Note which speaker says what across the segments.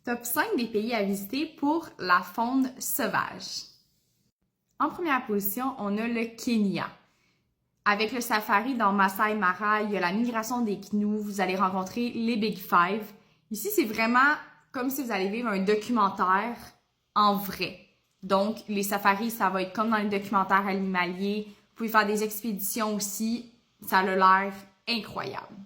Speaker 1: Top 5 des pays à visiter pour la faune sauvage. En première position, on a le Kenya. Avec le safari dans Masai Mara, il y a la migration des gnous, vous allez rencontrer les Big Five. Ici, c'est vraiment comme si vous allez vivre un documentaire en vrai. Donc, les safaris, ça va être comme dans les documentaires animaliers. Vous pouvez faire des expéditions aussi. Ça a l'air incroyable.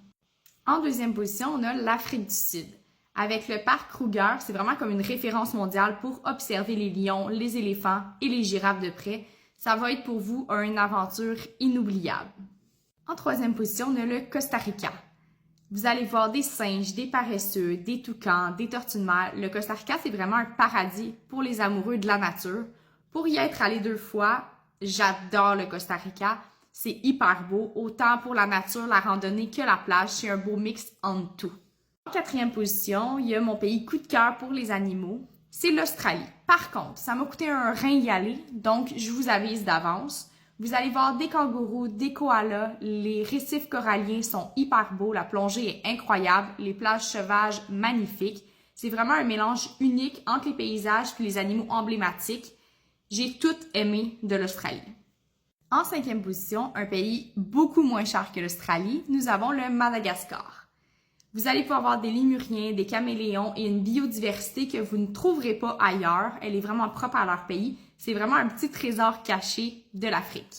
Speaker 1: En deuxième position, on a l'Afrique du Sud. Avec le parc Kruger, c'est vraiment comme une référence mondiale pour observer les lions, les éléphants et les girafes de près. Ça va être pour vous une aventure inoubliable. En troisième position, on a le Costa Rica. Vous allez voir des singes, des paresseux, des toucans, des tortues de mer. Le Costa Rica, c'est vraiment un paradis pour les amoureux de la nature. Pour y être allé 2 fois, j'adore le Costa Rica. C'est hyper beau, autant pour la nature, la randonnée que la plage. C'est un beau mix entre tout. En quatrième position, il y a mon pays coup de cœur pour les animaux, c'est l'Australie. Par contre, ça m'a coûté un rein y aller, donc je vous avise d'avance. Vous allez voir des kangourous, des koalas, les récifs coralliens sont hyper beaux, la plongée est incroyable, les plages sauvages magnifiques. C'est vraiment un mélange unique entre les paysages et les animaux emblématiques. J'ai tout aimé de l'Australie. En cinquième position, un pays beaucoup moins cher que l'Australie, nous avons le Madagascar. Vous allez pouvoir voir des lémuriens, des caméléons et une biodiversité que vous ne trouverez pas ailleurs. Elle est vraiment propre à leur pays. C'est vraiment un petit trésor caché de l'Afrique.